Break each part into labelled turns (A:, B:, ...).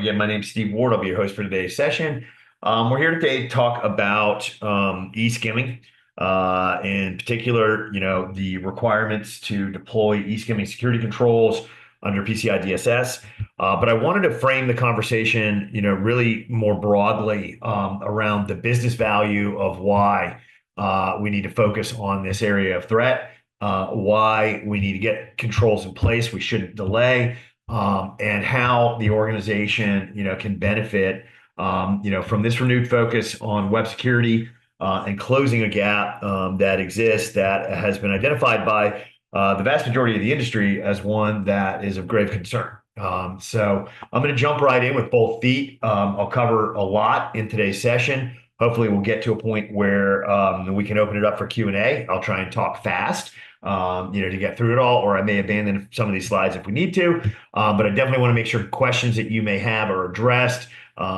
A: Again, my name's Steve Ward. I'll be your host for today's session. We're here today to talk about eSkimming, in particular, the requirements to deploy eSkimming security controls under PCI DSS. But I wanted to frame the conversation, really more broadly around the business value of why we need to focus on this area of threat, why we need to get controls in place. We shouldn't delay. And how the organization, can benefit, from this renewed focus on web security and closing a gap that exists that has been identified by the vast majority of the industry as one that is of grave concern. So I'm going to jump right in with both feet. I'll cover a lot in today's session. Hopefully, we'll get to a point where we can open it up for Q&A. I'll try and talk fast. To get through it all, or I may abandon some of these slides if we need to. But I definitely want to make sure questions that you may have are addressed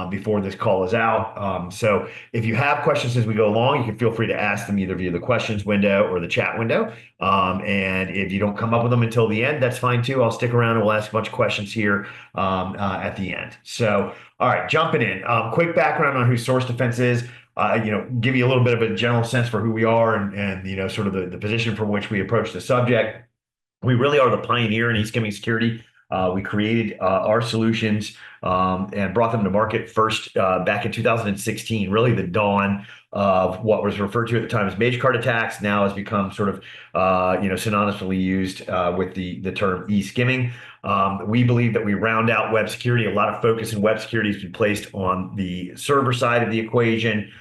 A: before this call is out. So if you have questions as we go along, you can feel free to ask them either via the questions window or the chat window. And if you don't come up with them until the end, that's fine too. I'll stick around and we'll ask a bunch of questions here at the end. So, all right, jumping in. Quick background on who Source Defense is. Give you a little bit of a general sense for who we are and sort of the position from which we approach the subject. We really are the pioneer in eSkimming security. We created our solutions and brought them to market first back in 2016, really the dawn of what was referred to at the time as major card attacks, now has become sort of synonymously used with the term eSkimming. We believe that we round out web security. A lot of focus in web security has been placed on the server side of the equation,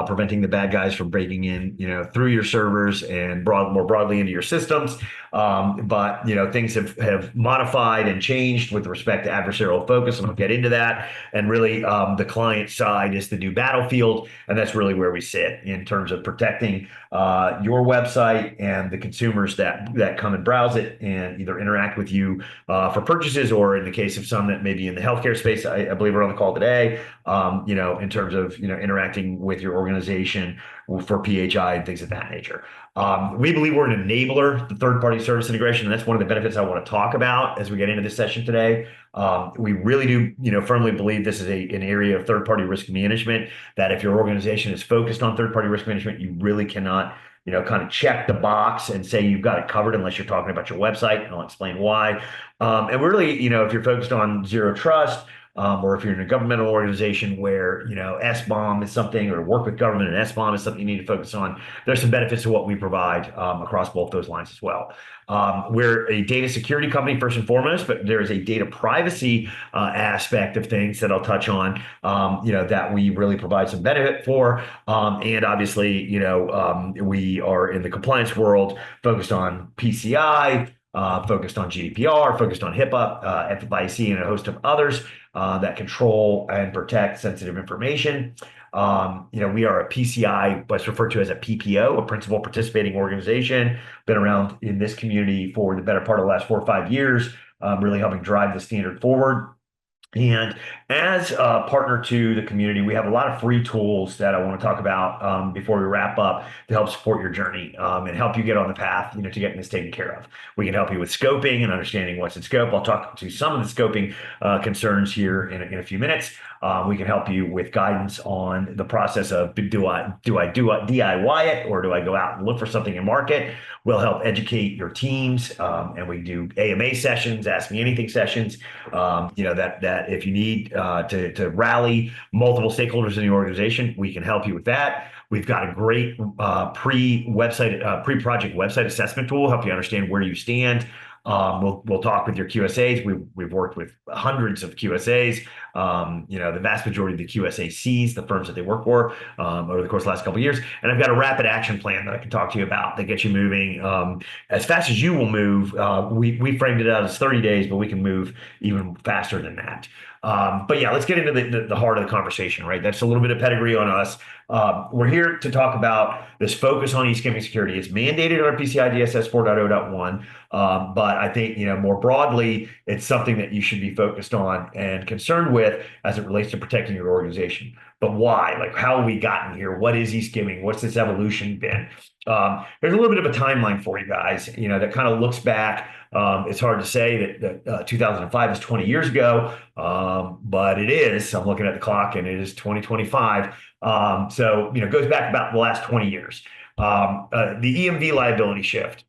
A: preventing the bad guys from breaking in, through your servers and more broadly into your systems. But things have modified and changed with respect to adversarial focus, and I'll get into that. And really, the client side is the new battlefield, and that's really where we sit in terms of protecting your website and the consumers that come and browse it and either interact with you for purchases, or in the case of some that may be in the healthcare space, I believe we're on the call today, in terms of interacting with your organization for PHI and things of that nature. We believe we're an enabler to third-party service integration, and that's one of the benefits I want to talk about as we get into this session today. We really do, firmly believe this is an area of third-party risk management, that if your organization is focused on third-party risk management, you really cannot kind of check the box and say you've got it covered unless you're talking about your website, and I'll explain why. And really, if you're focused on zero trust, or if you're in a governmental organization where, SBOM is something, or work with government and SBOM is something you need to focus on, there's some benefits to what we provide across both those lines as well. We're a data security company first and foremost, but there is a data privacy aspect of things that I'll touch on, that we really provide some benefit for. And obviously, we are in the compliance world focused on PCI, focused on GDPR, focused on HIPAA, FFIEC, and a host of others that control and protect sensitive information. We are a PCI, what's referred to as a PPO, a principal participating organization, been around in this community for the better part of the last 4 or 5 years, really helping drive the standard forward. And as a partner to the community, we have a lot of free tools that I want to talk about before we wrap up to help support your journey and help you get on the path, to getting this taken care of. We can help you with scoping and understanding what's in scope. I'll talk to some of the scoping concerns here in a few minutes. We can help you with guidance on the process of do I DIY it, or do I go out and look for something in market? We'll help educate your teams, and we do AMA sessions, Ask Me Anything sessions. That if you need to rally multiple stakeholders in the organization, we can help you with that. We've got a great pre-project website assessment tool, help you understand where you stand. We'll talk with your QSAs. We've worked with hundreds of QSAs. The vast majority of the QSACs, the firms that they work for, over the course of the last couple of years. And I've got a rapid action plan that I can talk to you about that gets you moving as fast as you will move. We framed it out as 30 days, but we can move even faster than that. But yeah, let's get into the heart of the conversation, right? That's a little bit of pedigree on us. We're here to talk about this focus on eSkimming security. It's mandated under PCI DSS 4.0.1, but I think more broadly, it's something that you should be focused on and concerned with as it relates to protecting your organization. But why? Like, how have we gotten here? What is eSkimming? What's this evolution been? There's a little bit of a timeline for you guys, that kind of looks back It's hard to say that 2005 is 20 years ago, but it is. I'm looking at the clock, and it is 2025. So, it goes back about the last 20 years. The EMV liability shift,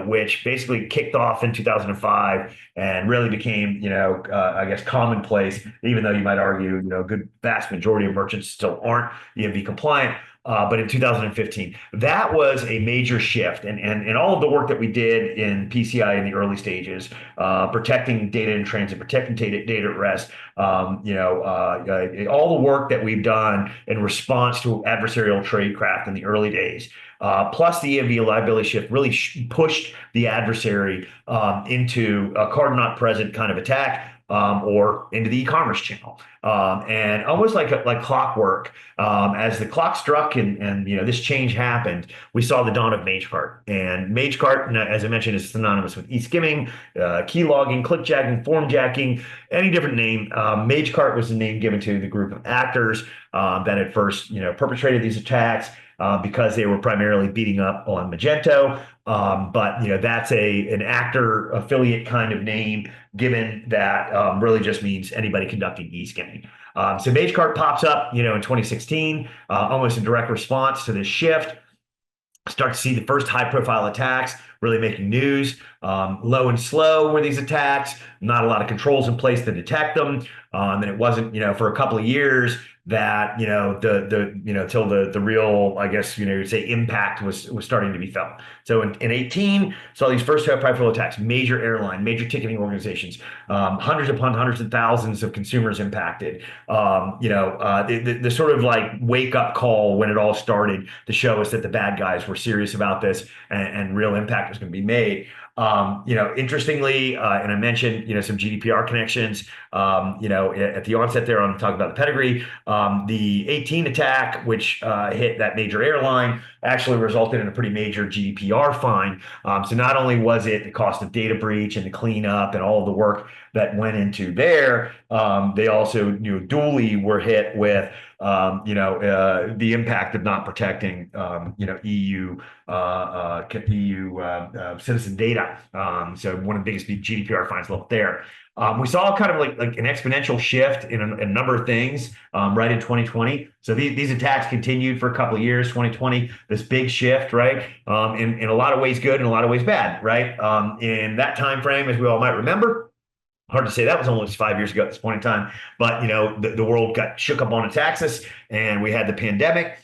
A: which basically kicked off in 2005 and really became, I guess, commonplace, even though you might argue, a good vast majority of merchants still aren't EMV compliant. But in 2015, that was a major shift. And all of the work that we did in PCI in the early stages, protecting data in transit, protecting data at rest, all the work that we've done in response to adversarial tradecraft in the early days, plus the EMV liability shift really pushed the adversary into a card not present kind of attack. Or into the e-commerce channel, and almost like clockwork. As the clock struck and this change happened, we saw the dawn of MageCart. And MageCart, as I mentioned, is synonymous with eSkimming, key logging, click jacking, form jacking, any different name. MageCart was the name given to the group of actors that had first perpetrated these attacks. Because they were primarily beating up on Magento. But that's an actor affiliate kind of name, given that really just means anybody conducting eSkimming. So MageCart pops up, in 2016, almost in direct response to this shift. Start to see the first high-profile attacks really making news. Low and slow were these attacks. Not a lot of controls in place to detect them. And it wasn't, for a couple of years that till the real, I guess you'd say, impact was starting to be felt. So in 18, saw these first high-profile attacks, major airline, major ticketing organizations, hundreds upon hundreds of thousands of consumers impacted. The sort of like wake-up call when it all started to show us that the bad guys were serious about this and real impact was going to be made. Interestingly, and I mentioned, some GDPR connections, at the onset there, I'm talking about the pedigree. The 18 attack, which hit that major airline, actually resulted in a pretty major GDPR fine. So not only was it the cost of data breach and the cleanup and all of the work that went into there, they also, duly were hit with, the impact of not protecting, EU citizen data. So one of the biggest GDPR fines left there. We saw kind of like an exponential shift in a number of things right in 2020. So these attacks continued for a couple of years. 2020, this big shift, right? In a lot of ways good, in a lot of ways bad, right? In that time frame, as we all might remember. Hard to say, that was almost 5 years ago at this point in time, but the world got shook up on its axis, and we had the pandemic.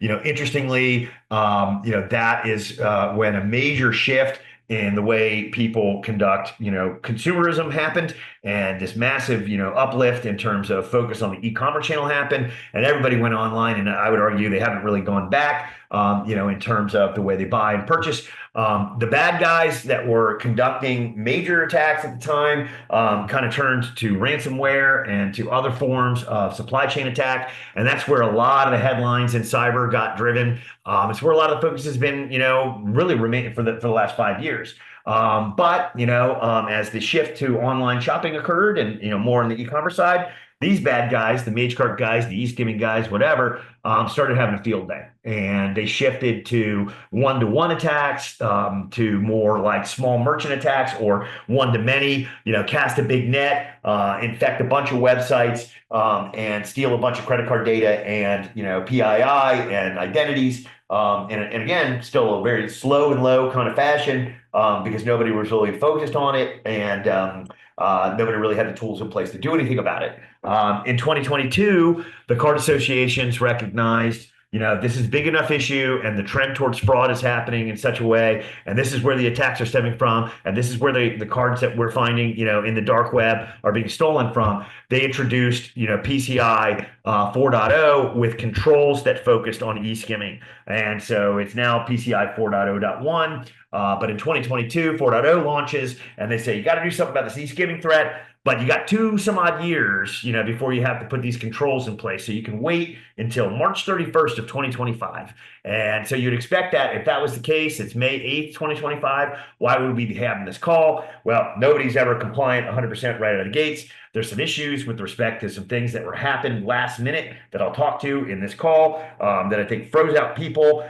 A: Interestingly, that is when a major shift in the way people conduct, consumerism happened, and this massive, uplift in terms of focus on the e-commerce channel happened, and everybody went online. And I would argue they haven't really gone back, in terms of the way they buy and purchase. The bad guys that were conducting major attacks at the time kind of turned to ransomware and to other forms of supply chain attack, and that's where a lot of the headlines in cyber got driven. It's where a lot of the focus has been, really remain for the last 5 years. But as the shift to online shopping occurred, and more on the e-commerce side, these bad guys, the MageCart guys, the eSkimming guys, whatever, started having a field day, and they shifted to one-to-one attacks, to more like small merchant attacks, or one-to-many. Cast a big net, infect a bunch of websites, and steal a bunch of credit card data and PII and identities. And again, still a very slow and low kind of fashion, because nobody was really focused on it, and nobody really had the tools in place to do anything about it. In 2022, the card associations recognized, this is a big enough issue, and the trend towards fraud is happening in such a way, and this is where the attacks are stemming from, and this is where the cards that we're finding, in the dark web are being stolen from. They introduced, PCI 4.0 with controls that focused on eSkimming. And so it's now PCI 4.0.1. But in 2022, 4.0 launches, and they say, you got to do something about this eSkimming threat, but you got 2 some odd years, before you have to put these controls in place. So you can wait until March 31st of 2025. And so you'd expect that if that was the case, it's May 8th, 2025. Why would we be having this call? Well, nobody's ever compliant 100% right out of the gates. There's some issues with respect to some things that were happened last minute that I'll talk to in this call that I think froze out people.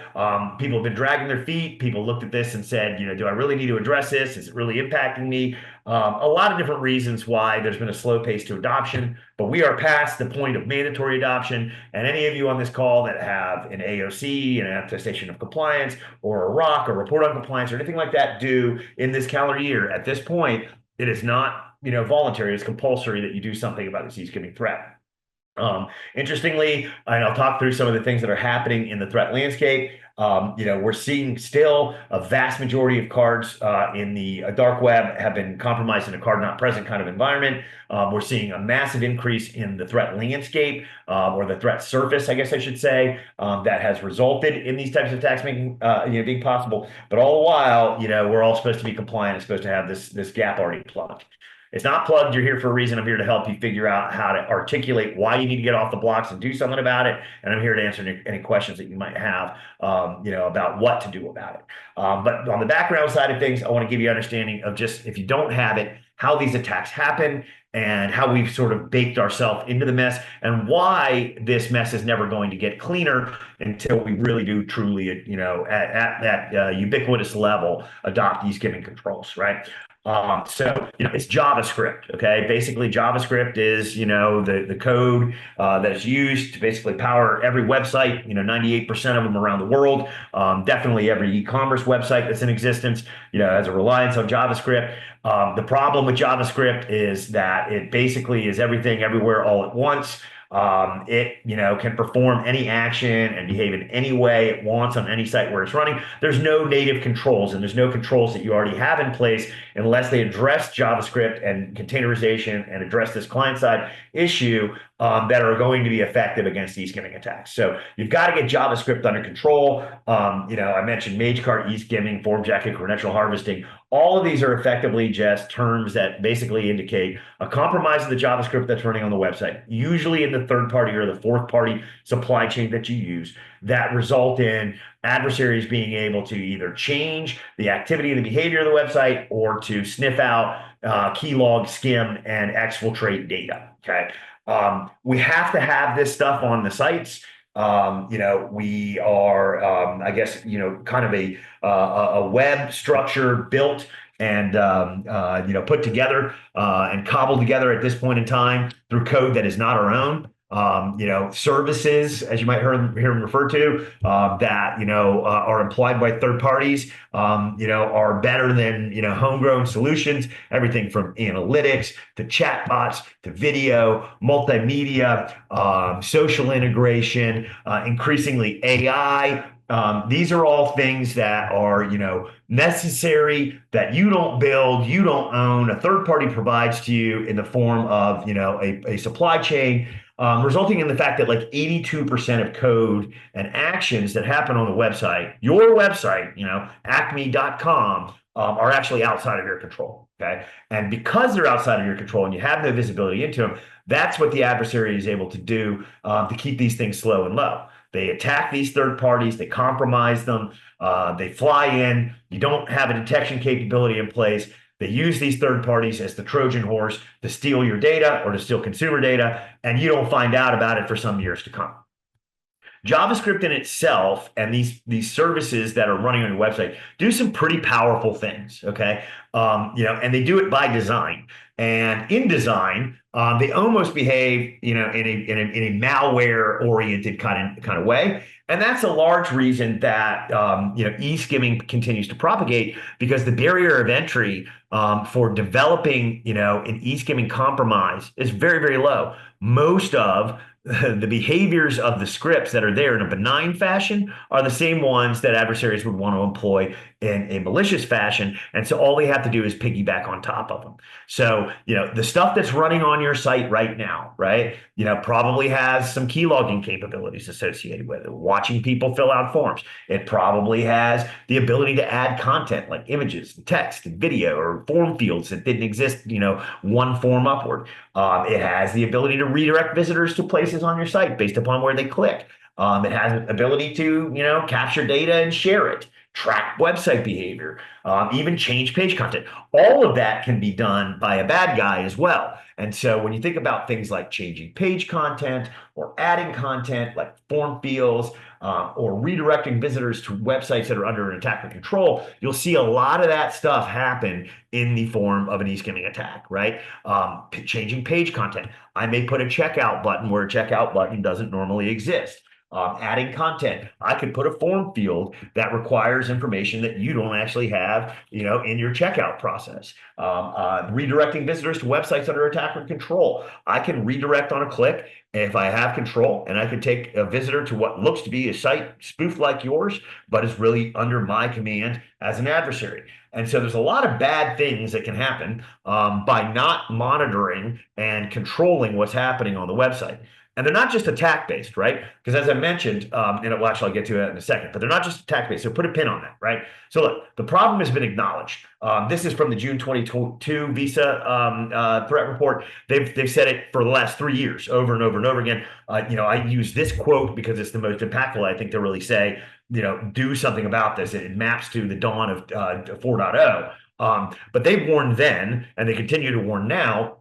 A: People have been dragging their feet. People looked at this and said, do I really need to address this? Is it really impacting me? A lot of different reasons why there's been a slow pace to adoption, but we are past the point of mandatory adoption. And any of you on this call that have an AOC, an attestation of compliance, or a ROC, or report on compliance, or anything like that due in this calendar year, at this point, it is not voluntary. It's compulsory that you do something about this eSkimming threat. Interestingly, and I'll talk through some of the things that are happening in the threat landscape. We're seeing still a vast majority of cards in the dark web have been compromised in a card not present kind of environment. We're seeing a massive increase in the threat landscape or the threat surface, I guess I should say, that has resulted in these types of attacks being possible. But all the while, we're all supposed to be compliant and supposed to have this gap already plugged. It's not plugged. You're here for a reason. I'm here to help you figure out how to articulate why you need to get off the blocks and do something about it. And I'm here to answer any questions that you might have, about what to do about it. But on the background side of things, I want to give you understanding of just, if you don't have it, how these attacks happen and how we've sort of baked ourselves into the mess and why this mess is never going to get cleaner until we really do truly, at that ubiquitous level, adopt eSkimming controls, right? It's JavaScript, okay? Basically, JavaScript is, the code that is used to basically power every website, 98% of them around the world. Definitely every e-commerce website that's in existence, has a reliance on JavaScript. The problem with JavaScript is that it basically is everything everywhere all at once. It can perform any action and behave in any way it wants on any site where it's running. There's no native controls, and there's no controls that you already have in place unless they address JavaScript and containerization and address this client-side issue that are going to be effective against eSkimming attacks. So you've got to get JavaScript under control. I mentioned Magecart, eSkimming, form jacking, credential harvesting. All of these are effectively just terms that basically indicate a compromise of the JavaScript that's running on the website, usually in the third party or the fourth party supply chain that you use, that result in adversaries being able to either change the activity and the behavior of the website or to sniff out keylog, skim, and exfiltrate data, okay? We have to have this stuff on the sites. We are, kind of a web structure built and, put together and cobbled together at this point in time through code that is not our own. Services, as you might hear them referred to, that, are employed by third parties, are better than, homegrown solutions, everything from analytics to chatbots to video, multimedia, social integration, increasingly AI. These are all things that are, necessary, that you don't build, you don't own, a third party provides to you in the form of, a supply chain, resulting in the fact that like 82% of code and actions that happen on the website, your website, acme.com, are actually outside of your control, okay? And because they're outside of your control and you have no visibility into them, that's what the adversary is able to do to keep these things slow and low. They attack these third parties, they compromise them, they fly in, you don't have a detection capability in place. They use these third parties as the Trojan horse to steal your data or to steal consumer data, and you don't find out about it for some years to come. JavaScript in itself and these services that are running on your website do some pretty powerful things, okay? And they do it by design. And in design, they almost behave, in a malware-oriented kind of way. And that's a large reason that eSkimming continues to propagate, because the barrier of entry for developing an eSkimming compromise is very, very low. Most of the behaviors of the scripts that are there in a benign fashion are the same ones that adversaries would want to employ in a malicious fashion. And so all they have to do is piggyback on top of them. So, the stuff that's running on your site right now, right, probably has some keylogging capabilities associated with it, watching people fill out forms. It probably has the ability to add content like images, text, video, or form fields that didn't exist, one form upward. It has the ability to redirect visitors to places on your site based upon where they click. It has an ability to, capture data and share it, track website behavior, even change page content. All of that can be done by a bad guy as well. And so when you think about things like changing page content or adding content like form fields, or redirecting visitors to websites that are under an attacker control, you'll see a lot of that stuff happen in the form of an e-skimming attack, right? Changing page content. I may put a checkout button where a checkout button doesn't normally exist. Adding content. I could put a form field that requires information that you don't actually have, in your checkout process. Redirecting visitors to websites under attacker control. I can redirect on a click if I have control, and I can take a visitor to what looks to be a site spoofed like yours, but is really under my command as an adversary. And so there's a lot of bad things that can happen by not monitoring and controlling what's happening on the website. And they're not just attack based, right? Because as I mentioned, well, actually, I'll get to that in a second, but they're not just attack based. So put a pin on that, right? So look, the problem has been acknowledged. This is from the June 2022 Visa threat report. They've said it for the last 3 years, over and over and over again. I use this quote because it's the most impactful, I think, to really say, do something about this. It maps to the dawn of 4.0. But they warned then, and they continue to warn now,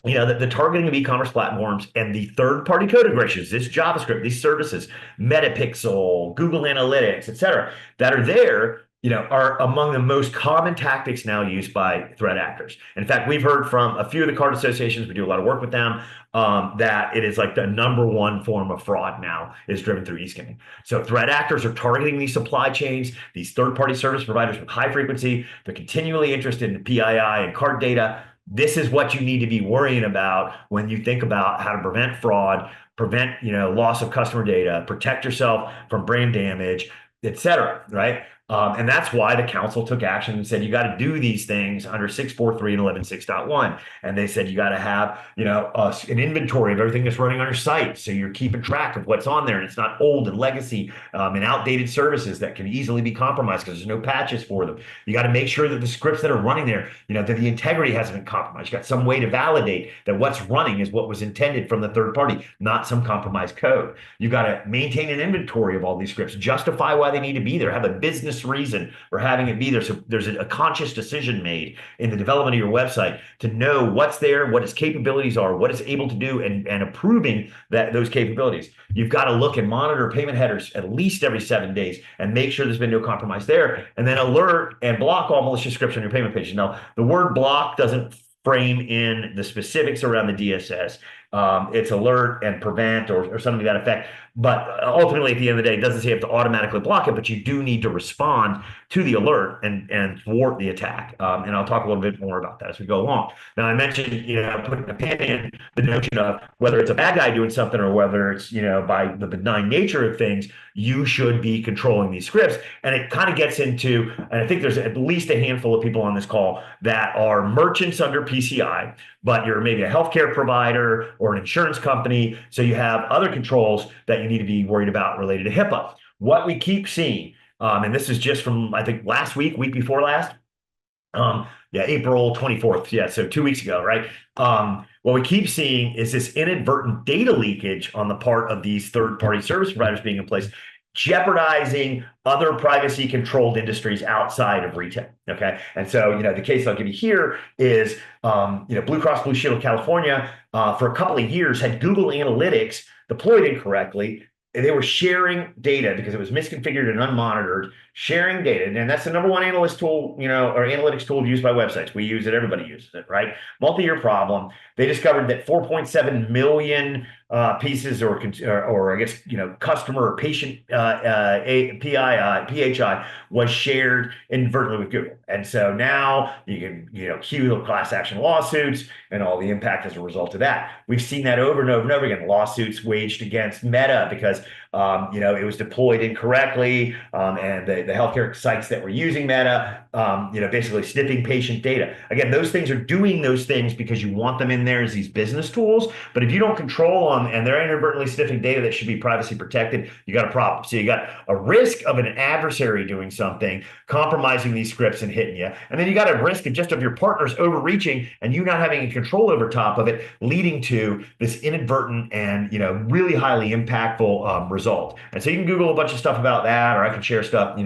A: that the targeting of e-commerce platforms and the third-party code integrations, this JavaScript, these services, Metapixel, Google Analytics, et cetera, that are there, are among the most common tactics now used by threat actors. In fact, we've heard from a few of the card associations, we do a lot of work with them, that it is like the #1 form of fraud now is driven through e-skimming. So threat actors are targeting these supply chains, these third-party service providers with high frequency. They're continually interested in PII and card data. This is what you need to be worrying about when you think about how to prevent fraud, prevent, loss of customer data, protect yourself from brand damage, et cetera, right? And that's why the council took action and said, you got to do these things under 643 and 11.6.1. And they said, you got to have, an inventory of everything that's running on your site. So you're keeping track of what's on there. And it's not old and legacy and outdated services that can easily be compromised because there's no patches for them. You got to make sure that the scripts that are running there, that the integrity hasn't been compromised. You got some way to validate that what's running is what was intended from the third party, not some compromised code. You got to maintain an inventory of all these scripts, justify why they need to be there, have a business reason for having it be there. So there's a conscious decision made in the development of your website to know what's there, what its capabilities are, what it's able to do, and approving those capabilities. You've got to look and monitor payment headers at least every 7 days and make sure there's been no compromise there, and then alert and block all malicious scripts on your payment page. Now, the word block doesn't frame in the specifics around the DSS. It's alert and prevent or something to that effect. But ultimately, at the end of the day, it doesn't say you have to automatically block it, but you do need to respond to the alert and thwart the attack. And I'll talk a little bit more about that as we go along. Now, I mentioned, putting a pin in the notion of whether it's a bad guy doing something or whether it's, by the benign nature of things, you should be controlling these scripts. And it kind of gets into, and I think there's at least a handful of people on this call that are merchants under PCI, but you're maybe a healthcare provider or an insurance company. So you have other controls that you need to be worried about related to HIPAA. What we keep seeing, and this is just from, I think, last week before last, April 24th. Yeah, so 2 weeks ago, right? What we keep seeing is this inadvertent data leakage on the part of these third-party service providers being in place, jeopardizing other privacy-controlled industries outside of retail. Okay, and so the case I'll give you here is Blue Cross Blue Shield of California for a couple of years had Google Analytics deployed incorrectly. They were sharing data because it was misconfigured and unmonitored, sharing data. And that's the #1 analyst tool, or analytics tool used by websites. We use it. Everybody uses it, right? Multi-year problem. They discovered that 4.7 million pieces or I guess, customer or patient PHI was shared inadvertently with Google. And so now you can, cue the class action lawsuits and all the impact as a result of that. We've seen that over and over and over again. Lawsuits waged against Meta because, it was deployed incorrectly. And the healthcare sites that were using Meta, basically sniffing patient data. Again, those things are doing those things because you want them in there as these business tools. But if you don't control them and they're inadvertently sniffing data that should be privacy protected, you got a problem. So you got a risk of an adversary doing something, compromising these scripts and hitting you. And then you got a risk of your partners overreaching and you not having any control over top of it, leading to this inadvertent and, really highly impactful result. And so you can Google a bunch of stuff about that, or I can share stuff,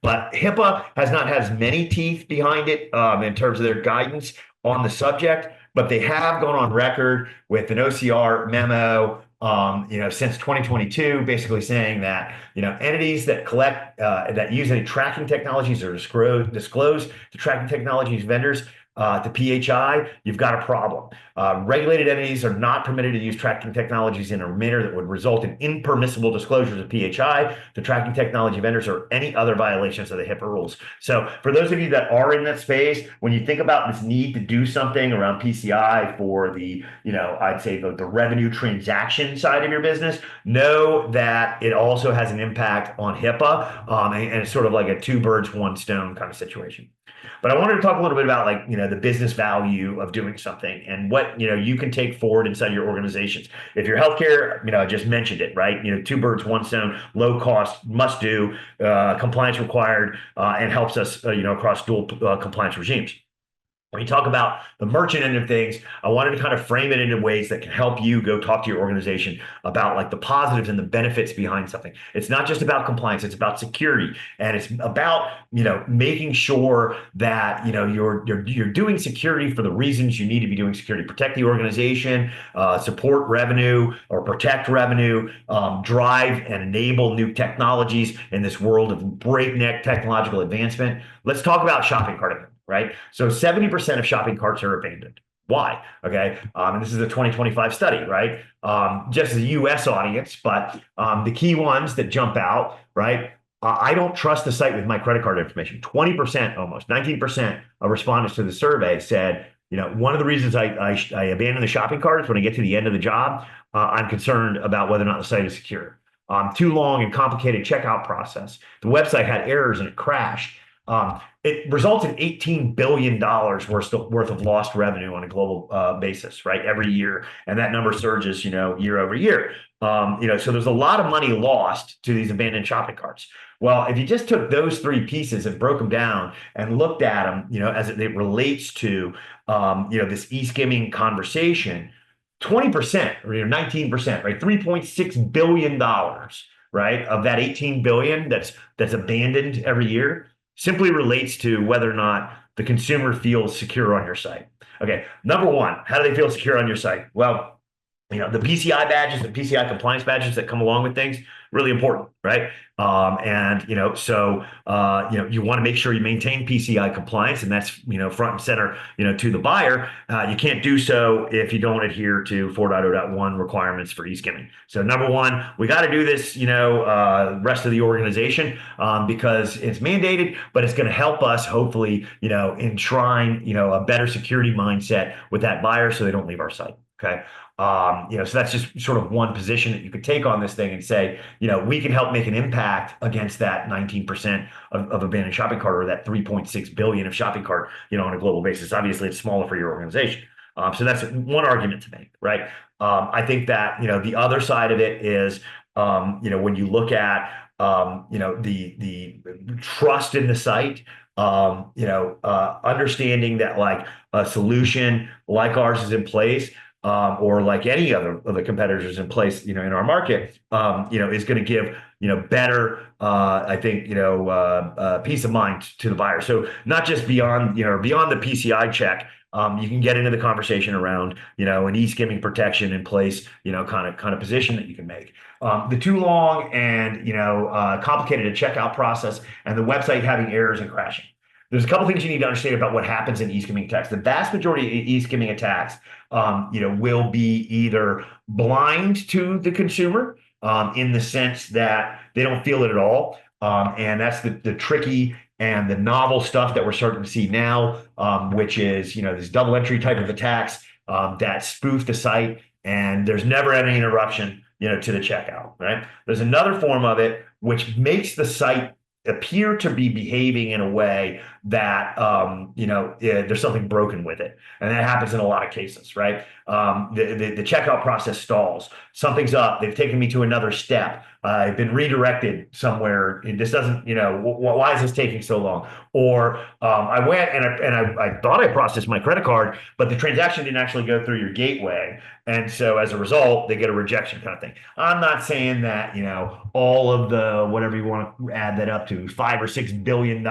A: but HIPAA has not had as many teeth behind it in terms of their guidance on the subject. but they have gone on record with an OCR memo, since 2022, basically saying that, entities that collect, that use any tracking technologies or disclose the tracking technologies vendors to PHI, you've got a problem. Regulated entities are not permitted to use tracking technologies in a manner that would result in impermissible disclosures of PHI to tracking technology vendors or any other violations of the HIPAA rules. So for those of you that are in that space, when you think about this need to do something around PCI for the, I'd say the revenue transaction side of your business, know that it also has an impact on HIPAA, and it's sort of like a two birds, one stone kind of situation. But I wanted to talk a little bit about the business value of doing something and what, you can take forward inside your organizations. If you're healthcare, I just mentioned it, right? Two birds, one stone, low cost, must do, compliance required, and helps us, across dual compliance regimes. When you talk about the merchant end of things, I wanted to kind of frame it into ways that can help you go talk to your organization about like the positives and the benefits behind something. It's not just about compliance, it's about security. And it's about, making sure that, you're doing security for the reasons you need to be doing security. Protect the organization, support revenue or protect revenue, drive and enable new technologies in this world of breakneck technological advancement. Let's talk about shopping cart abandonment. Right? So 70% of shopping carts are abandoned. Why? Okay. And this is a 2025 study, right? Just the US audience, but the key ones that jump out, right? I don't trust the site with my credit card information. 20%, almost 19% of respondents to the survey said, one of the reasons I abandon the shopping cart is when I get to the end of the job, I'm concerned about whether or not the site is secure. Too long and complicated checkout process. The website had errors and it crashed. It results in $18 billion worth of lost revenue on a global basis, right? Every year. And that number surges, year over year. So there's a lot of money lost to these abandoned shopping carts. Well, if you just took those three pieces and broke them down and looked at them, as it relates to, this eSkimming conversation, 20% or 19%, right? $3.6 billion, right? Of that 18 billion that's abandoned every year simply relates to whether or not the consumer feels secure on your site. Okay, number one, how do they feel secure on your site? Well, the PCI badges, the PCI compliance badges that come along with things, really important, right? You want to make sure you maintain PCI compliance, and that's front and center to the buyer. You can't do so if you don't adhere to 4.0.1 requirements for eSkimming. So number one, we got to do this, rest of the organization, because it's mandated, but it's going to help us hopefully enshrine a better security mindset with that buyer so they don't leave our site. Okay. So that's just sort of one position that you could take on this thing and say, we can help make an impact against that 19% of abandoned shopping cart, or that 3.6 billion of shopping cart, on a global basis. Obviously, it's smaller for your organization. So that's one argument to make, right? I think that, the other side of it is, when you look at, the trust in the site, understanding that like a solution like ours is in place, or like any other of the competitors in place, in our market, is going to give, better, I think, peace of mind to the buyer. So not just beyond the PCI check, you can get into the conversation around, an eSkimming protection in place, kind of position that you can make. The too long and, complicated checkout process and the website having errors and crashing. There's a couple things you need to understand about what happens in eSkimming attacks. The vast majority of eSkimming attacks, will be either blind to the consumer, in the sense that they don't feel it at all. And that's the tricky and the novel stuff that we're starting to see now, which is, this double entry type of attacks, that spoof the site, and there's never any interruption, to the checkout, right? There's another form of it, which makes the site appear to be behaving in a way that there's something broken with it, and that happens in a lot of cases, right? The checkout process stalls. Something's up. They've taken me to another step. I've been redirected somewhere. This doesn't, why is this taking so long? Or I went and I thought I processed my credit card, but the transaction didn't actually go through your gateway, and so as a result, they get a rejection kind of thing. I'm not saying that all of the whatever you want to add that up to $5 or $6 billion,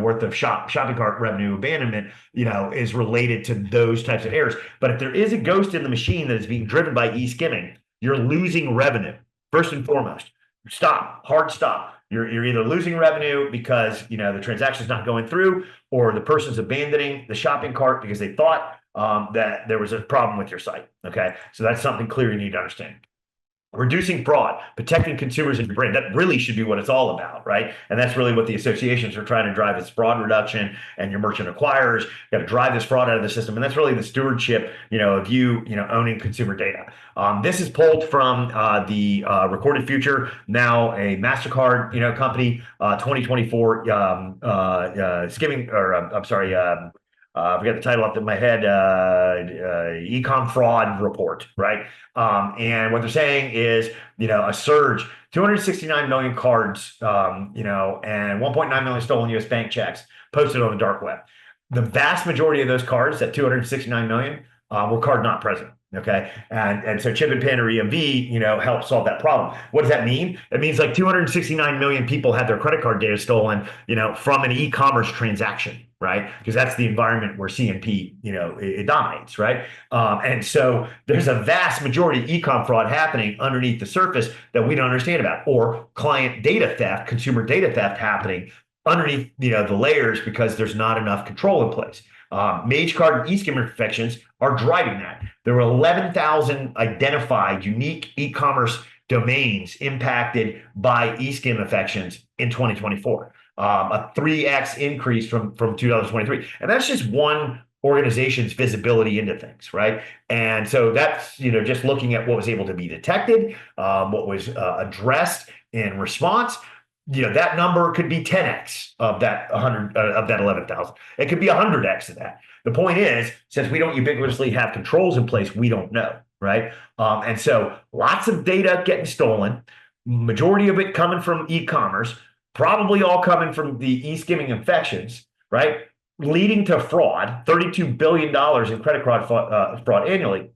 A: worth of shopping cart revenue abandonment, is related to those types of errors. But if there is a ghost in the machine that is being driven by e-skimming, you're losing revenue first and foremost. Hard stop. You're either losing revenue because the transaction's not going through, or the person's abandoning the shopping cart because they thought that there was a problem with your site. Okay, so that's something clear you need to understand. Reducing fraud, protecting consumers and your brand. That really should be what it's all about, right? And that's really what the associations are trying to drive, is fraud reduction, and your merchant acquirers got to drive this fraud out of the system. And that's really the stewardship, of owning consumer data. This is pulled from the Recorded Future, now a MasterCard, company, 2024 skimming, or I'm sorry, I forget the title off my head, ecom fraud report, right? And what they're saying is, a surge, 269 million cards, and 1.9 million stolen US bank checks posted on the dark web. The vast majority of those cards, that 269 million, were card not present. Okay. And so chip and pin, or EMV, help solve that problem. What does that mean? It means like 269 million people had their credit card data stolen, from an e-commerce transaction, right? Because that's the environment where CNP, it dominates, right? And so there's a vast majority of e-com fraud happening underneath the surface that we don't understand about, or client data theft, consumer data theft happening underneath, the layers, because there's not enough control in place. MageCard and eSkimming infections are driving that. There were 11,000 identified unique e-commerce domains impacted by eSkim infections in 2024, a 3x increase from 2023. And that's just one organization's visibility into things, right? And so that's, just looking at what was able to be detected, what was addressed in response. That number could be 10x of that 100 of that 11,000. It could be 100x of that. The point is, since we don't ubiquitously have controls in place, we don't know, right? And so lots of data getting stolen, majority of it coming from e-commerce, probably all coming from the e-skimming infections, right? Leading to fraud, $32 billion in credit card fraud annually,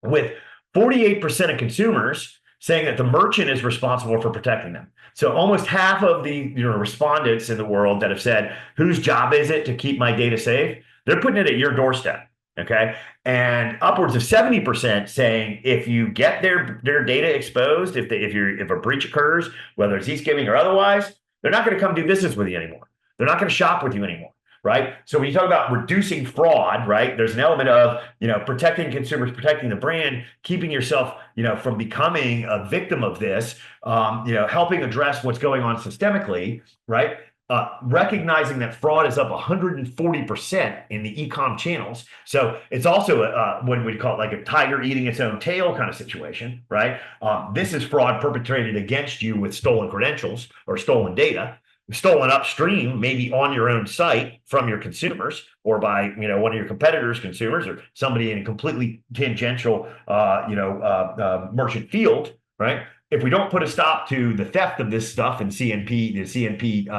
A: with 48% of consumers saying that the merchant is responsible for protecting them. So almost half of the respondents in the world that have said, whose job is it to keep my data safe? They're putting it at your doorstep, okay? And upwards of 70% saying if you get their data exposed, if a breach occurs, whether it's e-skimming or otherwise, they're not going to come do business with you anymore. They're not going to shop with you anymore. Right. So when you talk about reducing fraud, right, there's an element of, protecting consumers, protecting the brand, keeping yourself, from becoming a victim of this, helping address what's going on systemically, right? Recognizing that fraud is up 140% in the e-com channels. So it's also what we call it, like a tiger eating its own tail kind of situation, right? This is fraud perpetrated against you with stolen credentials or stolen data. Stolen upstream, maybe on your own site from your consumers, or by one of your competitors' consumers, or somebody in a completely tangential merchant field, right? If we don't put a stop to the theft of this stuff in the CNP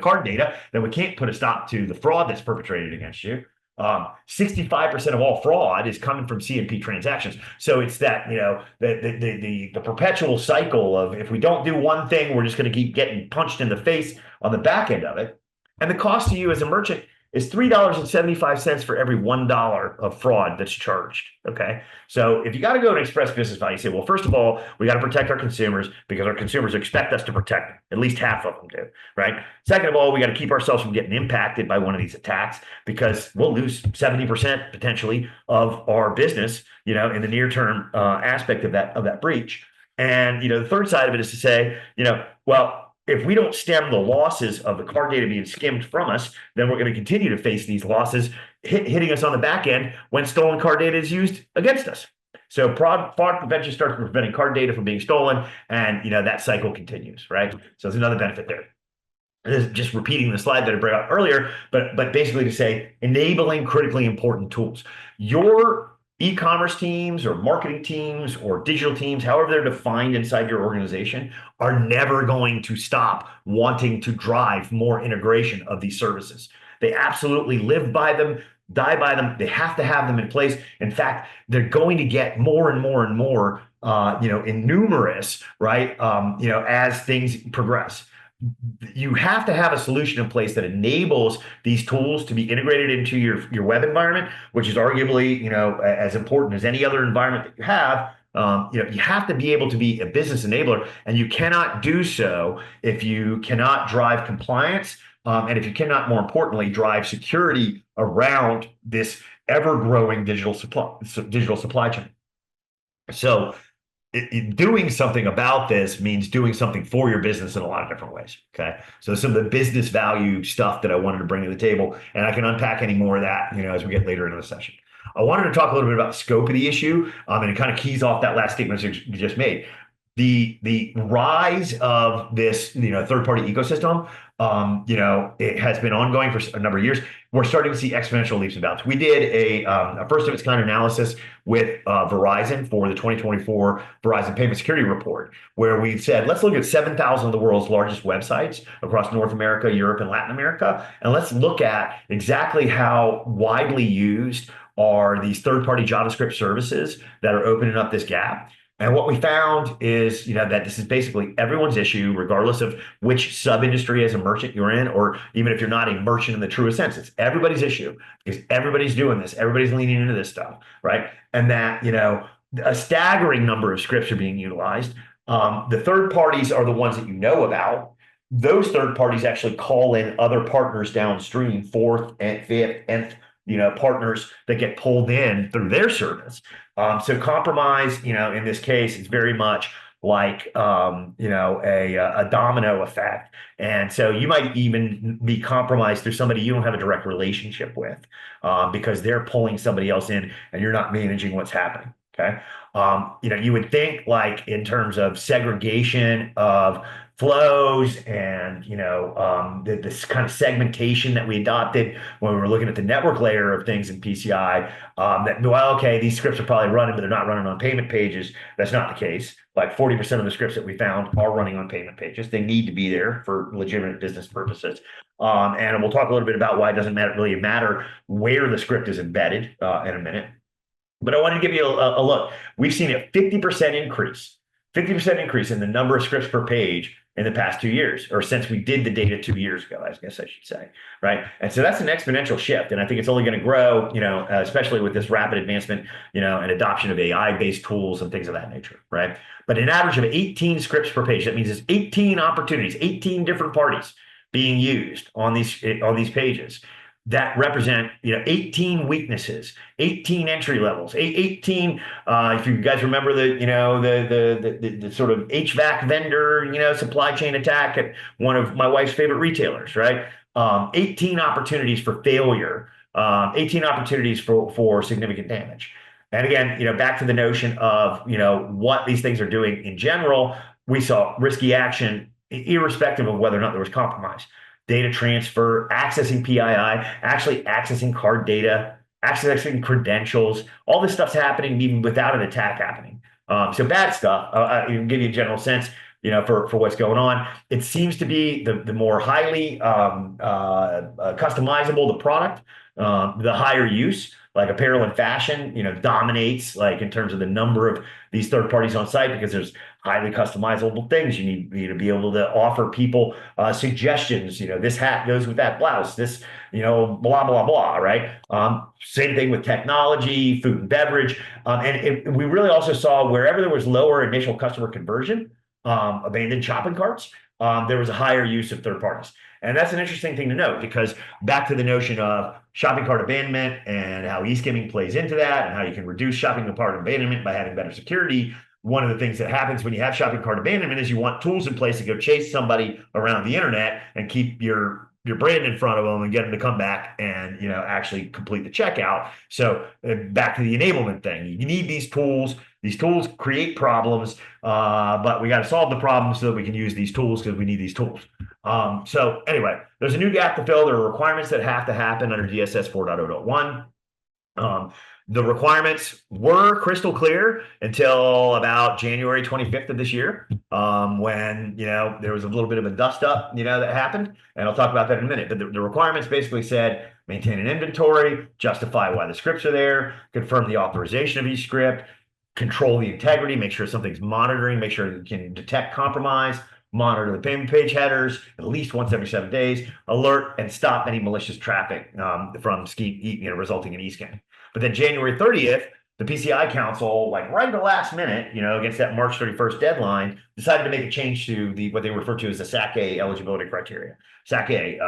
A: card data, then we can't put a stop to the fraud that's perpetrated against you. 65% of all fraud is coming from CNP transactions. So it's that, the perpetual cycle of, if we don't do one thing, we're just going to keep getting punched in the face on the back end of it. And the cost to you as a merchant is $3.75 for every $1 of fraud that's charged. Okay. So if you got to go to express business value, you say, well, first of all, we got to protect our consumers because our consumers expect us to protect them. At least half of them do. Right. Second of all, we got to keep ourselves from getting impacted by one of these attacks, because we'll lose 70% potentially of our business, in the near term aspect of that breach. And, the third side of it is to say, well, if we don't stem the losses of the card data being skimmed from us, then we're going to continue to face these losses hitting us on the back end when stolen card data is used against us. So fraud prevention starts with preventing card data from being stolen, and that cycle continues, right? So there's another benefit there. This is just repeating the slide that I brought up earlier, but basically to say enabling critically important tools. Your e-commerce teams or marketing teams or digital teams, however they're defined inside your organization, are never going to stop wanting to drive more integration of these services. They absolutely live by them, die by them. They have to have them in place. In fact, they're going to get more and more and more, in numerous, right, as things progress. you have to have a solution in place that enables these tools to be integrated into your web environment, which is arguably, as important as any other environment that you have. You have to be able to be a business enabler, and you cannot do so if you cannot drive compliance, and if you cannot, more importantly, drive security around this ever-growing digital supply chain. So doing something about this means doing something for your business in a lot of different ways. Okay. So some of the business value stuff that I wanted to bring to the table, and I can unpack any more of that, as we get later into the session. I wanted to talk a little bit about the scope of the issue, and it kind of keys off that last statement you just made. The rise of this, third-party ecosystem, it has been ongoing for a number of years. We're starting to see exponential leaps and bounds. We did a first of its kind analysis with Verizon for the 2024 Verizon Payment Security Report, where we said, let's look at 7,000 of the world's largest websites across North America, Europe, and Latin America, and let's look at exactly how widely used are these third-party JavaScript services that are opening up this gap. And what we found is, that this is basically everyone's issue, regardless of which sub-industry as a merchant you're in, or even if you're not a merchant in the truest sense. It's everybody's issue because everybody's doing this. Everybody's leaning into this stuff, right? And that, a staggering number of scripts are being utilized. The third parties are the ones that you know about. Those third parties actually call in other partners downstream, fourth and fifth, and partners that get pulled in through their service. So compromise, in this case, is very much like, a domino effect. And so you might even be compromised through somebody you don't have a direct relationship with, because they're pulling somebody else in and you're not managing what's happening. Okay. You would think, like, in terms of segregation of flows and this kind of segmentation that we adopted when we were looking at the network layer of things in PCI, okay, these scripts are probably running, but they're not running on payment pages. That's not the case. Like 40% of the scripts that we found are running on payment pages. They need to be there for legitimate business purposes. And we'll talk a little bit about why it doesn't really matter where the script is embedded in a minute. But I wanted to give you a look. We've seen a 50% increase in the number of scripts per page in the past 2 years, or since we did the data 2 years ago, I guess I should say, right? And so that's an exponential shift, and I think it's only going to grow, especially with this rapid advancement, and adoption of AI-based tools and things of that nature, right? But an average of 18 scripts per page, that means there's 18 opportunities, 18 different parties being used on these pages that represent 18 weaknesses, 18 entry levels, 18 if you guys remember the sort of HVAC vendor supply chain attack at one of my wife's favorite retailers, right? 18 opportunities for failure, 18 opportunities for significant damage. And again, back to the notion of what these things are doing in general. We saw risky action irrespective of whether or not there was compromise. Data transfer, accessing PII, actually accessing card data, accessing credentials. All this stuff's happening even without an attack happening. So bad stuff. I can give you a general sense, for what's going on. It seems to be the more highly customizable the product, the higher use. Like apparel and fashion, dominates, like, in terms of the number of these third parties on site, because there's highly customizable things. You need to be able to offer people suggestions. This hat goes with that blouse. This, blah blah blah. Right. Same thing with technology, food and beverage, and we really also saw wherever there was lower initial customer conversion, abandoned shopping carts, there was a higher use of third parties. And that's an interesting thing to note, because back to the notion of shopping cart abandonment and how eSkimming plays into that, and how you can reduce shopping cart abandonment by having better security. One of the things that happens when you have shopping cart abandonment is you want tools in place to go chase somebody around the internet and keep your brand in front of them and get them to come back and actually complete the checkout. So back to the enablement thing, you need these tools. These tools create problems, but we got to solve the problem so that we can use these tools, because we need these tools. So anyway, there's a new gap to fill. There are requirements that have to happen under DSS 4.0.1. The requirements were crystal clear until about January 25th of this year, when there was a little bit of a dust up that happened, and I'll talk about that in a minute. But the requirements basically said maintain an inventory, justify why the scripts are there, confirm the authorization of each script, control the integrity, make sure something's monitoring, make sure it can detect compromise, monitor the payment page headers at least once every 7 days, alert and stop any malicious traffic from resulting in eSkimming. But then January 30th, the PCI Council, like right at the last minute, against that March 31st deadline, decided to make a change to what they refer to as the SAC-A eligibility criteria. SAC-A,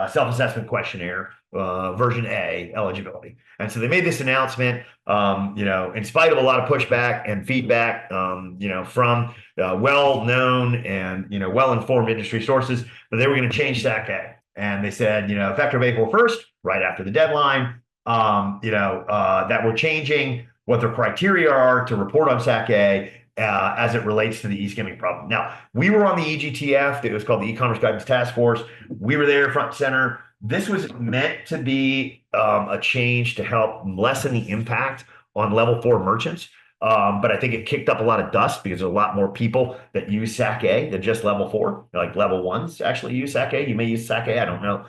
A: self-assessment questionnaire, version A eligibility. And so they made this announcement, in spite of a lot of pushback and feedback, from well-known and, well-informed industry sources, that they were going to change SAC-A. And they said, effective April 1st, right after the deadline, that we're changing what their criteria are to report on SAC-A as it relates to the eSkimming problem. Now, we were on the EGTF. It was called the E-commerce Guidance Task Force. We were there front and center. This was meant to be a change to help lessen the impact on level 4 merchants. But I think it kicked up a lot of dust because there's a lot more people that use SAC-A than just level 4. Like level 1s actually use SAC-A. You may use SAC-A, I don't know.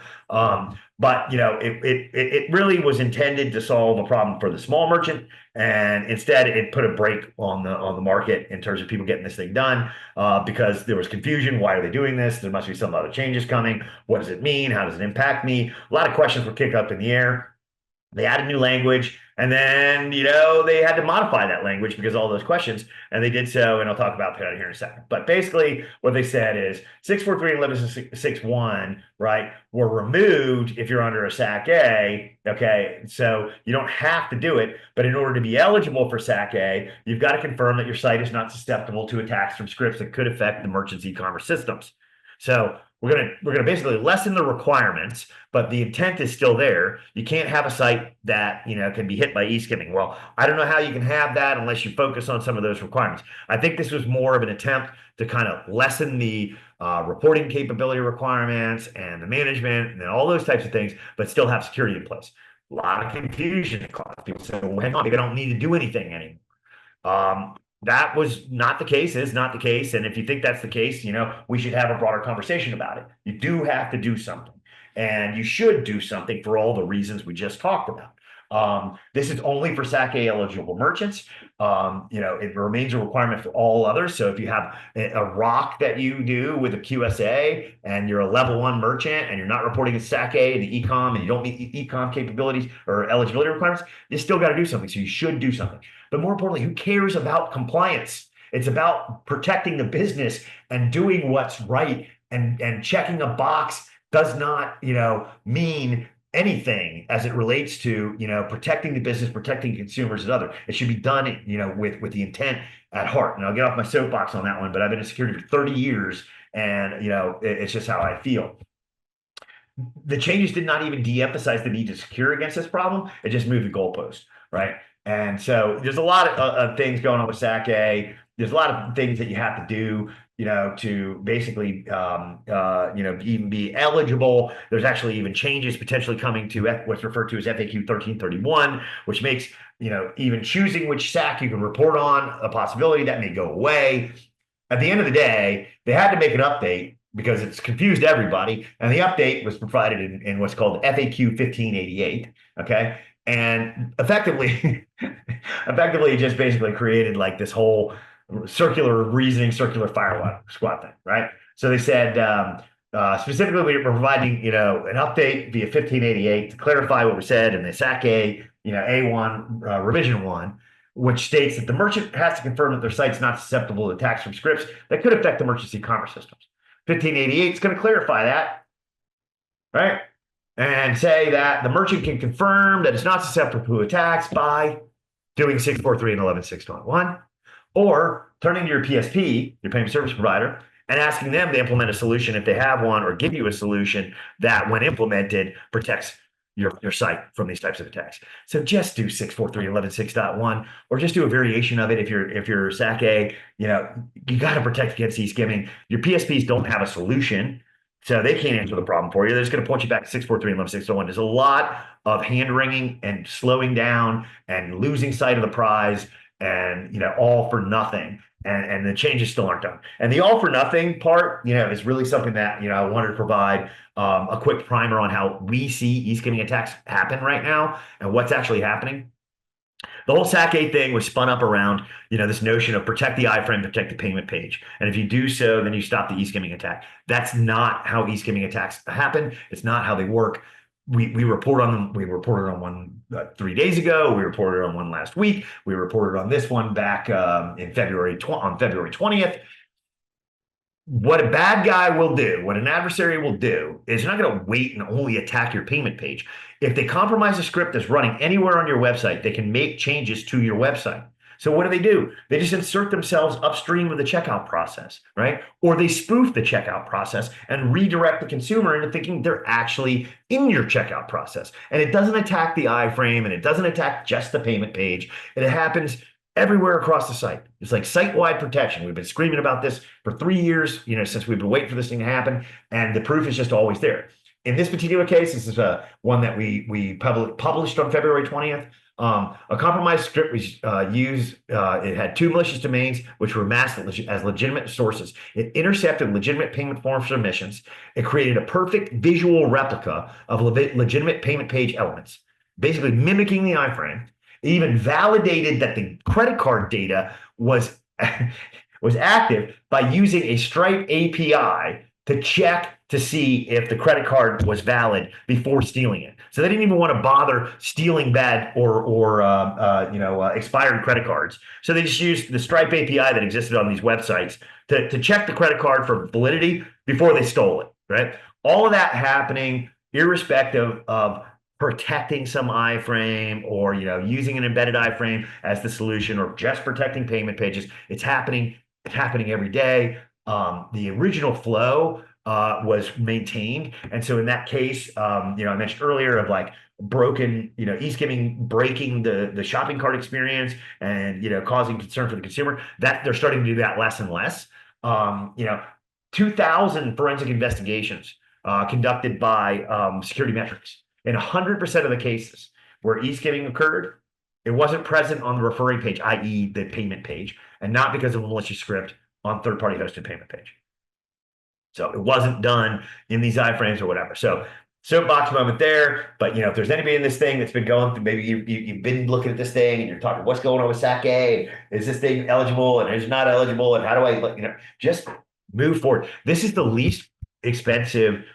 A: But it really was intended to solve a problem for the small merchant, and instead it put a brake on the market in terms of people getting this thing done because there was confusion. Why are they doing this? There must be some other changes coming. What does it mean? How does it impact me? A lot of questions were kicked up in the air. They added new language, and then, they had to modify that language because of all those questions, and they did so, and I'll talk about that here in a second. But basically, what they said is 643 and 1161, right, were removed if you're under a SAC-A, okay? So you don't have to do it, but in order to be eligible for SAC-A, you've got to confirm that your site is not susceptible to attacks from scripts that could affect the merchant's e-commerce systems. So we're gonna basically lessen the requirements, but the intent is still there. You can't have a site that can be hit by eSkimming. Well, I don't know how you can have that unless you focus on some of those requirements. I think this was more of an attempt to kind of lessen the reporting capability requirements and the management and all those types of things, but still have security in place. A lot of confusion caused. People say, well, hang on, maybe I don't need to do anything anymore. That was not the case, is not the case. And if you think that's the case, we should have a broader conversation about it. You do have to do something, and you should do something for all the reasons we just talked about. This is only for SAC-A eligible merchants. It remains a requirement for all others. So if you have a ROC that you do with a QSA and you're a level 1 merchant and you're not reporting a SAC-A and the e-com and you don't meet e-com capabilities or eligibility requirements, you still got to do something. So you should do something. But more importantly, who cares about compliance? It's about protecting the business and doing what's right, and checking a box does not, mean anything as it relates to, protecting the business, protecting consumers and other. It should be done, with the intent at heart. And I'll get off my soapbox on that one, but I've been in security for 30 years, and, it's just how I feel. The changes did not even de-emphasize the need to secure against this problem. It just moved the goalpost, right? And so there's a lot of things going on with SAC-A. There's a lot of things that you have to do, to basically, even be eligible. There's actually even changes potentially coming to what's referred to as FAQ 1331, which makes, even choosing which SAC you can report on a possibility. That may go away. At the end of the day, they had to make an update because it's confused everybody. And the update was provided in what's called FAQ 1588, okay? And effectively, it just basically created like this whole circular reasoning, circular firewall squad thing, right? So they said, specifically, we're providing, an update via 1588 to clarify what was said in the SAC-A, A1 revision 1, which states that the merchant has to confirm that their site's not susceptible to attacks from scripts that could affect the merchant's e-commerce systems. 1588 is going to clarify that, right? And say that the merchant can confirm that it's not susceptible to attacks by doing 643 and 116.1, or turning to your PSP, your payment service provider, and asking them to implement a solution if they have one, or give you a solution that, when implemented, protects your site from these types of attacks. So just do 643 and 116.1, or just do a variation of it. If you're SAC-A, you got to protect against eSkimming. Your PSPs don't have a solution, so they can't answer the problem for you. They're just going to point you back to 643 and 116.1. There's a lot of hand-wringing and slowing down and losing sight of the prize, and all for nothing. And the changes still aren't done. And the all for nothing part, is really something that I wanted to provide a quick primer on how we see eSkimming attacks happen right now and what's actually happening. The whole SAC-A thing was spun up around, this notion of protect the iframe, protect the payment page. And if you do so, then you stop the e-skimming attack. That's not how e-skimming attacks happen. It's not how they work. We report on them. We reported on one 3 days ago. We reported on one last week. We reported on this one back in on February 20th. What a bad guy will do, what an adversary will do, is they're not going to wait and only attack your payment page. If they compromise a script that's running anywhere on your website, they can make changes to your website. So what do? They just insert themselves upstream of the checkout process, right? Or they spoof the checkout process and redirect the consumer into thinking they're actually in your checkout process. And it doesn't attack the iframe, and it doesn't attack just the payment page. And it happens everywhere across the site. It's like site-wide protection. We've been screaming about this for 3 years, since we've been waiting for this thing to happen, and the proof is just always there. In this particular case, this is one that we published on February 20th. A compromised script was used. It had two malicious domains, which were masked as legitimate sources. It intercepted legitimate payment form submissions. It created a perfect visual replica of legitimate payment page elements, basically mimicking the iframe. It even validated that the credit card data was was active by using a Stripe API to check to see if the credit card was valid before stealing it. So they didn't even want to bother stealing bad or expired credit cards. So they just used the Stripe API that existed on these websites to check the credit card for validity before they stole it. Right? All of that happening irrespective of protecting some iframe or using an embedded iframe as the solution, or just protecting payment pages. It's happening every day. The original flow was maintained, and so in that case, I mentioned earlier of like broken, e-skimming breaking the shopping cart experience and causing concern for the consumer. That they're starting to do that less and less. 2,000 forensic investigations conducted by Security Metrics. In 100% of the cases where e-skimming occurred, it wasn't present on the referring page, i.e. the payment page, and not because of a malicious script on third-party hosted payment page. So it wasn't done in these iframes or whatever. So soapbox moment there. But if there's anybody in this thing that's been going through, maybe you've been looking at this thing and you're talking, what's going on with SAC-A? Is this thing eligible and is it not eligible? And how do I, just move forward. This is the least expensive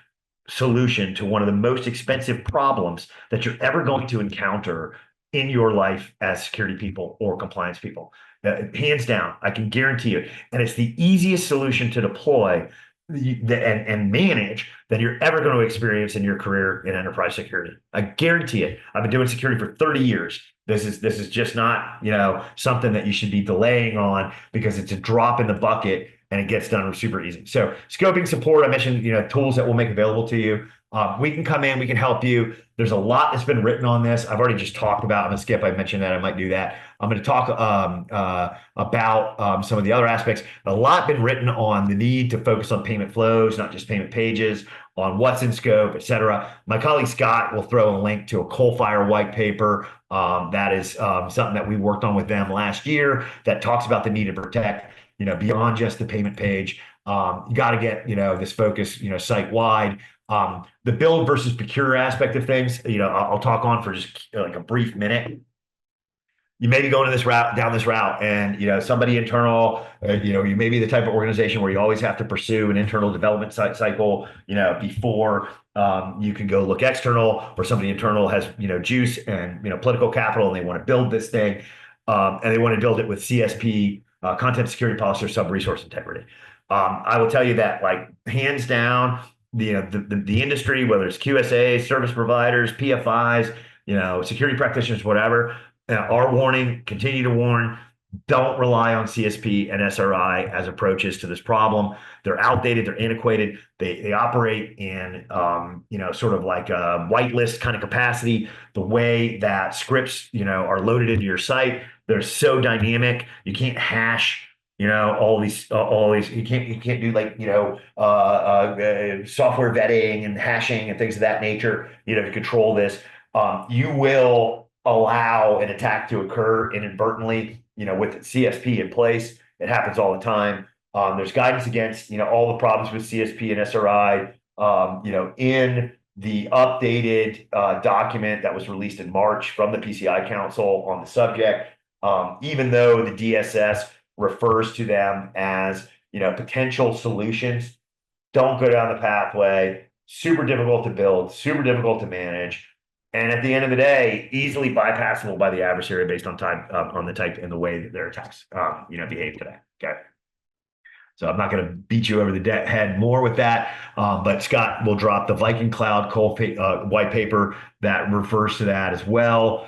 A: solution to one of the most expensive problems that you're ever going to encounter in your life as security people or compliance people. Hands down, I can guarantee you. And it's the easiest solution to deploy and manage that you're ever going to experience in your career in enterprise security. I guarantee it. I've been doing security for 30 years. This is just not, something that you should be delaying on because it's a drop in the bucket and it gets done super easy. So scoping support, I mentioned, tools that we'll make available to you. We can come in, we can help you. There's a lot that's been written on this. I've already just talked about, I'm going to skip, I mentioned that, I might do that. I'm going to talk about some of the other aspects. A lot been written on the need to focus on payment flows, not just payment pages, on what's in scope, et cetera. My colleague Scott will throw a link to a Coalfire white paper that is something that we worked on with them last year that talks about the need to protect beyond just the payment page. You got to get, this focus, site-wide. The build versus procure aspect of things, I'll talk on for just like a brief minute. You may be going down this route, and somebody internal, you may be the type of organization where you always have to pursue an internal development cycle, before you can go look external, or somebody internal has juice and political capital, and they want to build this thing, and they want to build it with CSP, content security policy, or sub-resource integrity. I will tell you that, like, hands down, the industry, whether it's QSAs, service providers, PFIs, security practitioners, whatever, are warning, continue to warn, don't rely on CSP and SRI as approaches to this problem. They're outdated, they're antiquated, they operate in sort of like a whitelist kind of capacity. The way that scripts are loaded into your site, they're so dynamic, you can't hash all these you can't do like software vetting and hashing and things of that nature to control this. You will allow an attack to occur inadvertently with CSP in place. It happens all the time. There's guidance against all the problems with CSP and SRI in the updated document that was released in March from the PCI Council on the subject. Even though the DSS refers to them as, potential solutions, don't go down the pathway. Super difficult to build, super difficult to manage, and at the end of the day, easily bypassable by the adversary based on on the type and the way that their attacks, behave today. Okay. So I'm not going to beat you over the head more with that, but Scott will drop the Viking Cloud white paper that refers to that as well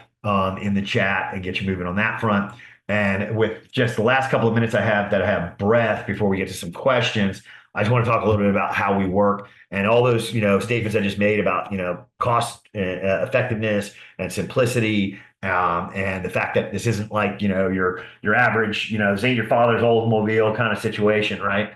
A: in the chat and get you moving on that front. And with just the last couple of minutes I have breath before we get to some questions, I just want to talk a little bit about how we work and all those statements I just made about cost effectiveness and simplicity, and the fact that this isn't like your average this ain't your father's Oldsmobile kind of situation, right?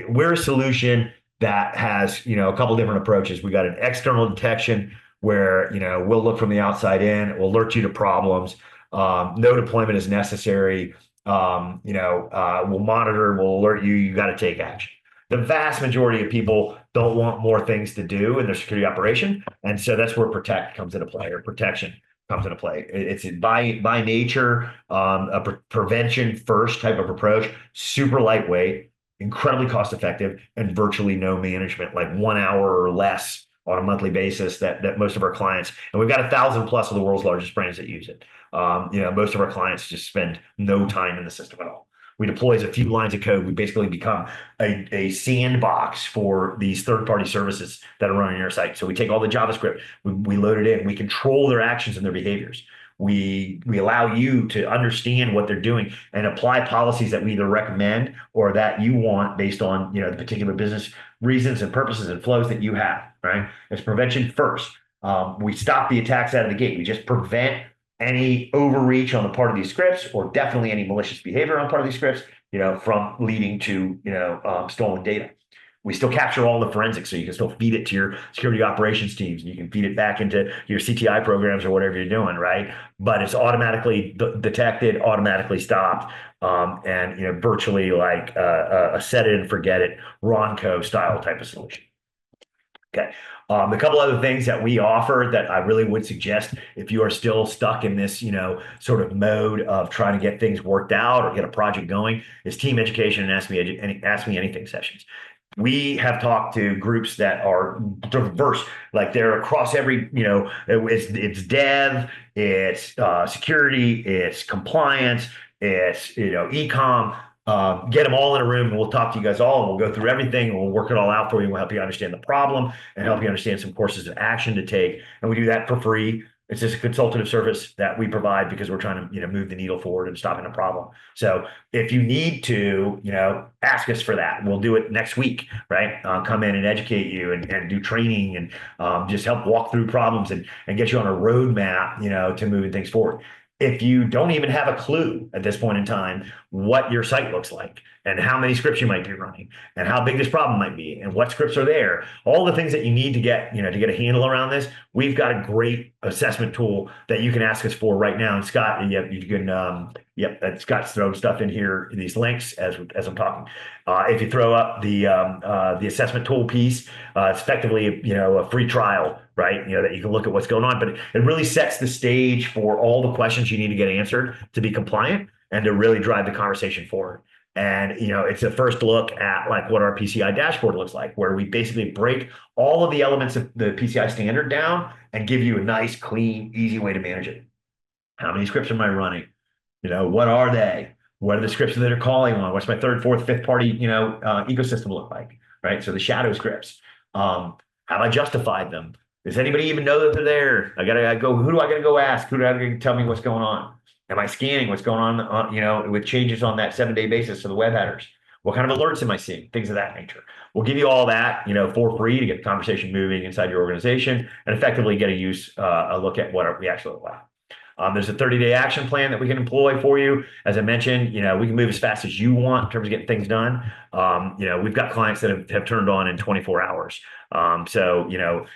A: We're a solution that has a couple different approaches. We got an external detection where we'll look from the outside in, we'll alert you to problems. No deployment is necessary. We'll monitor, we'll alert you, you got to take action. The vast majority of people don't want more things to do in their security operation. And so that's where protect comes into play, or protection comes into play. It's by nature, a prevention first type of approach, super lightweight, incredibly cost effective, and virtually no management, like 1 hour or less on a monthly basis that most of our clients, and we've got 1,000 plus of the world's largest brands that use it. Most of our clients just spend no time in the system at all. We deploy as a few lines of code. We basically become a sandbox for these third-party services that are running your site. So we take all the JavaScript, we load it in, we control their actions and their behaviors. We allow you to understand what they're doing and apply policies that we either recommend or that you want based on the particular business reasons and purposes and flows that you have. Right? It's prevention first. We stop the attacks out of the gate. We just prevent any overreach on the part of these scripts, or definitely any malicious behavior on part of these scripts, from leading to stolen data. We still capture all the forensics, so you can still feed it to your security operations teams, and you can feed it back into your CTI programs or whatever you're doing, right? But it's automatically detected, automatically stopped, and virtually like a set it and forget it Ronco style type of solution. Okay. A couple other things that we offer that I really would suggest if you are still stuck in this, sort of mode of trying to get things worked out or get a project going, is team education and ask me anything sessions. We have talked to groups that are diverse, like they're across every, it's dev, it's security, it's compliance, it's e-com. Get them all in a room, and we'll talk to you guys all, and we'll go through everything, and we'll work it all out for you. We'll help you understand the problem and help you understand some courses of action to take. And we do that for free. It's just a consultative service that we provide because we're trying to move the needle forward and stopping a problem. So if you need to ask us for that, we'll do it next week, right? Come in and educate you and do training and just help walk through problems and get you on a roadmap to moving things forward. If you don't even have a clue at this point in time what your site looks like and how many scripts you might be running and how big this problem might be and what scripts are there, all the things that you need to get, to get a handle around this, we've got a great assessment tool that you can ask us for right now. And Scott, you can, Scott's throwing stuff in here, these links as I'm talking. If you throw up the assessment tool piece, it's effectively, a free trial, right? That you can look at what's going on, but it really sets the stage for all the questions you need to get answered to be compliant and to really drive the conversation forward. And, it's a first look at like what our PCI dashboard looks like, where we basically break all of the elements of the PCI standard down and give you a nice, clean, easy way to manage it. How many scripts am I running? What are they? What are the scripts that they're calling on? What's my third, fourth, fifth party, ecosystem look like, right? So the shadow scripts, have I justified them? Does anybody even know that they're there? I gotta go. Who do I gotta go ask? Who do I gotta tell me what's going on? Am I scanning what's going on? With changes on that 7-day basis to the web headers? What kind of alerts am I seeing? Things of that nature. We'll give you all that, for free to get the conversation moving inside your organization and effectively get a look at what we actually look like. There's a 30-day action plan that we can employ for you. As I mentioned, we can move as fast as you want in terms of getting things done. We've got clients that have turned on in 24 hours. So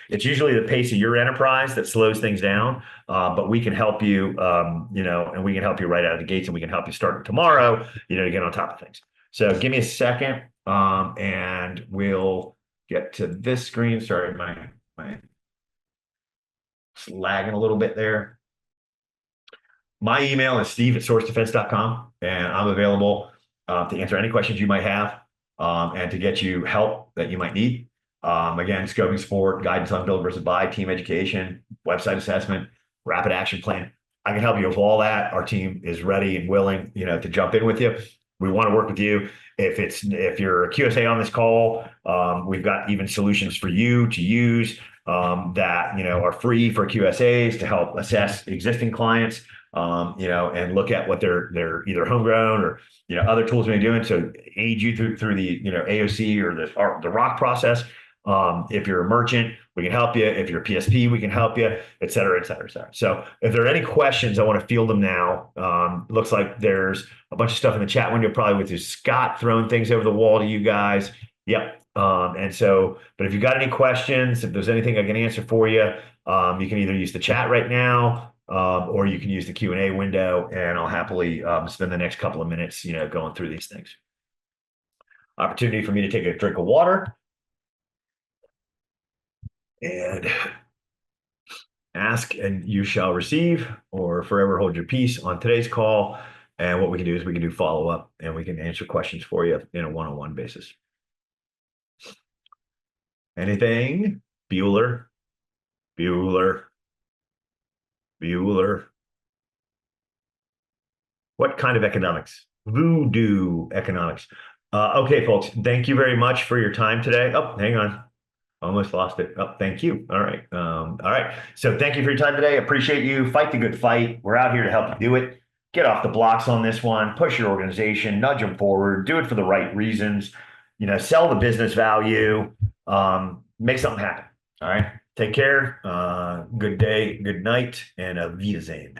A: it's usually the pace of your enterprise that slows things down, but we can help you, and we can help you right out of the gates, and we can help you start tomorrow, to get on top of things. So give me a second, and we'll get to this screen. Sorry, my It's lagging a little bit there. My email is steve@sourcedefense.com, and I'm available to answer any questions you might have and to get you help that you might need. Again, scoping support, guidance on build versus buy, team education, website assessment, rapid action plan. I can help you with all that. Our team is ready and willing, to jump in with you. We want to work with you. If you're a QSA on this call, we've got even solutions for you to use that are free for QSAs to help assess existing clients. And look at what they're either homegrown or other tools may be doing to aid you through the AOC or the ROC process. If you're a merchant, we can help you. If you're a PSP, we can help you, et cetera, et cetera, et cetera. So if there are any questions, I want to field them now. Looks like there's a bunch of stuff in the chat window, probably with Scott throwing things over the wall to you guys. Yep. But if you got any questions, if there's anything I can answer for you, you can either use the chat right now, or you can use the Q&A window, and I'll happily spend the next couple of minutes, going through these things. Opportunity for me to take a drink of water and ask and you shall receive, or forever hold your peace on today's call. And what we can do is we can do follow-up and we can answer questions for you in a one-on-one basis. Anything? Bueller? What kind of economics? Voodoo economics. Okay, folks, thank you very much for your time today. Oh, hang on. Almost lost it. Oh, thank you. All right. All right. So thank you for your time today. Appreciate you. Fight the good fight. We're out here to help you do it. Get off the blocks on this one. Push your organization. Nudge them forward. Do it for the right reasons. Sell the business value. Make something happen. All right. Take care. Good day. Good night. And Auf Wiedersehen.